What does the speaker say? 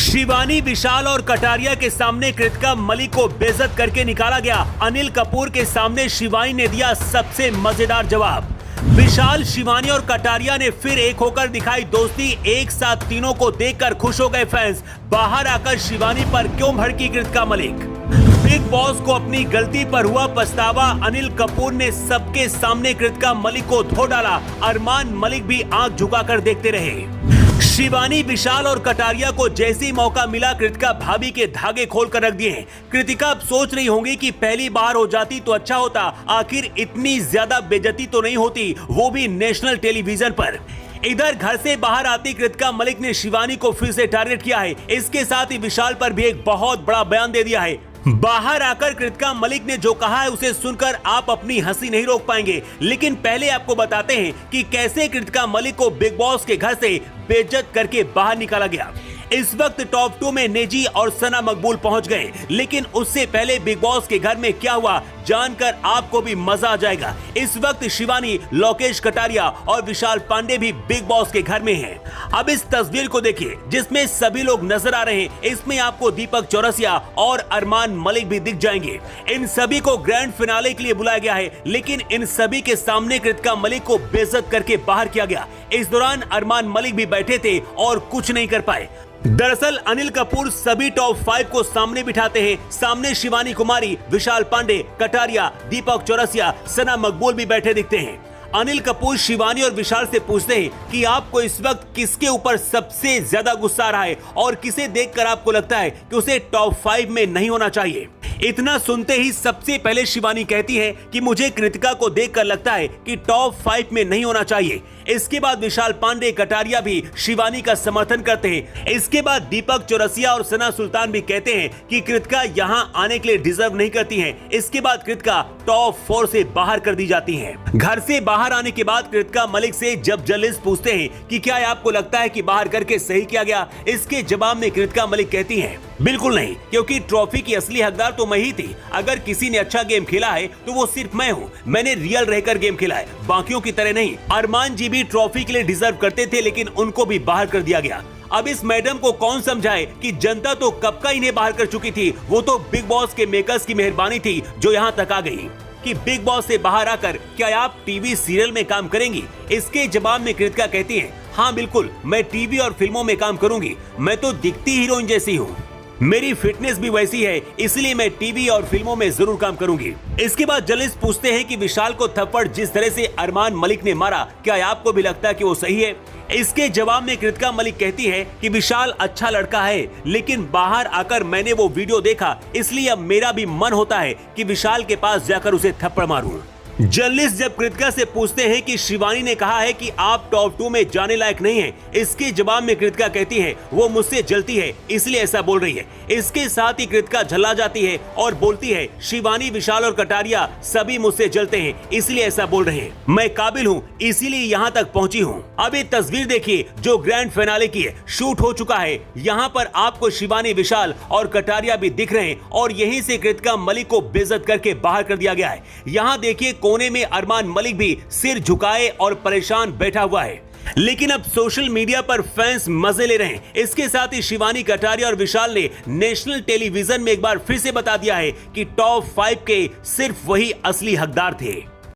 शिवानी, विशाल और कटारिया के सामने कृतिका मलिक को बेइज्जत करके निकाला गया। अनिल कपूर के सामने शिवानी ने दिया सबसे मजेदार जवाब। विशाल, शिवानी और कटारिया ने फिर एक होकर दिखाई दोस्ती। एक साथ तीनों को देखकर खुश हो गए फैंस। बाहर आकर शिवानी पर क्यों भड़की कृतिका मलिक? बिग बॉस को अपनी गलती पर हुआ पछतावा। अनिल कपूर ने सबके सामने कृतिका मलिक को धो डाला। अरमान मलिक भी आंख झुकाकर देखते रहे। शिवानी, विशाल और कटारिया को जैसे ही मौका मिला कृतिका भाभी के धागे खोलकर रख दिए। कृतिका अब सोच रही होंगी कि पहली बार हो जाती तो अच्छा होता। आखिर इतनी ज्यादा बेइज्जती तो नहीं होती, वो भी नेशनल टेलीविजन पर। इधर घर से बाहर आती कृतिका मलिक ने शिवानी को फिर से टारगेट किया है। इसके साथ ही विशाल पर भी एक बहुत बड़ा बयान दे दिया है। बाहर आकर कृतिका मलिक ने जो कहा है उसे सुनकर आप अपनी हंसी नहीं रोक पाएंगे। लेकिन पहले आपको बताते हैं कि कैसे कृतिका मलिक को बिग बॉस के घर से बेइज्जत करके बाहर निकाला गया। इस वक्त टॉप 2 में नेजी और सना मकबूल पहुंच गए। लेकिन उससे पहले बिग बॉस के घर में क्या हुआ जानकर आपको भी मजा आ जाएगा। इस वक्त शिवानी, लोकेश कटारिया और विशाल पांडे भी बिग बॉस के घर में हैं। अब इस तस्वीर को देखिए जिसमें सभी लोग नजर आ रहे हैं। इसमें आपको दीपक चौरसिया और अरमान मलिक भी दिख जाएंगे। इन सभी को ग्रैंड फिनाले के लिए बुलाया गया है। लेकिन इन सभी के सामने कृतिका मलिक को बेइज्जत करके बाहर किया गया। इस दौरान अरमान मलिक भी बैठे थे और कुछ नहीं कर पाए। दरअसल अनिल कपूर सभी टॉप 5 को सामने बिठाते हैं। सामने शिवानी कुमारी, विशाल पांडे, कटारिया, दीपक चौरसिया, सना मकबूल भी बैठे दिखते हैं। अनिल कपूर शिवानी और विशाल से पूछते हैं कि आपको इस वक्त किसके ऊपर सबसे ज्यादा गुस्सा आ रहा है और किसे देखकर आपको लगता है कि उसे टॉप 5 में नहीं होना चाहिए। इतना सुनते ही सबसे पहले शिवानी कहती है कि मुझे कृतिका को देखकर लगता है कि टॉप 5 में नहीं होना चाहिए। इसके बाद विशाल पांडे, कटारिया भी शिवानी का समर्थन करते हैं। इसके बाद दीपक चौरसिया और सना सुल्तान भी कहते हैं कि कृतिका यहां आने के लिए डिजर्व नहीं करती है। इसके बाद कृतिका टॉप 4 से बाहर कर दी जाती है। घर से बाहर आने के बाद कृतिका मलिक से जब जर्नलिस्ट पूछते हैं कि क्या आपको लगता है कि बाहर करके सही किया गया, इसके जवाब में कृतिका मलिक कहती हैं बिल्कुल नहीं, क्योंकि ट्रॉफी की असली हकदार तो मैं ही थी। अगर किसी ने अच्छा गेम खेला है तो वो सिर्फ मैं हूँ। मैंने रियल रहकर गेम खेला है, बाकियों की तरह नहीं। अरमान जी भी ट्रॉफी के लिए डिजर्व करते थे लेकिन उनको भी बाहर कर दिया गया। अब इस मैडम को कौन समझाए कि जनता तो कब का इन्हें बाहर कर चुकी थी। वो तो बिग बॉस के मेकर्स की मेहरबानी थी जो यहाँ तक आ गई। कि बिग बॉस से बाहर आकर क्या आप टीवी सीरियल में काम करेंगी? इसके जवाब में कृतिका कहती है हाँ बिल्कुल, मैं टीवी और फिल्मों में काम करूंगी। मैं तो दिखती हीरोइन जैसी हूँ, मेरी फिटनेस भी वैसी है, इसलिए मैं टीवी और फिल्मों में जरूर काम करूंगी। इसके बाद जर्नलिस्ट पूछते हैं कि विशाल को थप्पड़ जिस तरह से अरमान मलिक ने मारा, क्या आपको भी लगता है कि वो सही है? इसके जवाब में कृतिका मलिक कहती है कि विशाल अच्छा लड़का है, लेकिन बाहर आकर मैंने वो वीडियो देखा, इसलिए अब मेरा भी मन होता है कि विशाल के पास जाकर उसे थप्पड़ मारूं। जर्नलिस्ट जब कृतिका से पूछते हैं कि शिवानी ने कहा है कि आप टॉप 2 में जाने लायक नहीं हैं, इसके जवाब में कृतिका कहती है वो मुझसे जलती है इसलिए ऐसा बोल रही है। इसके साथ ही कृतिका झल्ला जाती है और बोलती है शिवानी, विशाल और कटारिया सभी मुझसे जलते हैं इसलिए ऐसा बोल रहे हैं। मैं काबिल हूँ इसीलिए यहाँ तक पहुँची हूँ। अब ये तस्वीर देखिए जो ग्रैंड फिनाले की है, शूट हो चुका है। यहाँ पर आपको शिवानी, विशाल और कटारिया भी दिख रहे हैं और यहीं से कृतिका मलिक को बेइज्जत करके बाहर कर दिया गया है। यहाँ देखिए कोने में अरमान मलिक भी सिर झुकाए और परेशान बैठा हुआ है। लेकिन अब सोशल मीडिया पर फैंस मजे ले रहे हैं। इसके साथ ही शिवानी, कटारिया और विशाल ने नेशनल टेलीविजन में एक बार फिर से बता दिया है कि टॉप 5 के सिर्फ वही असली हकदार थे।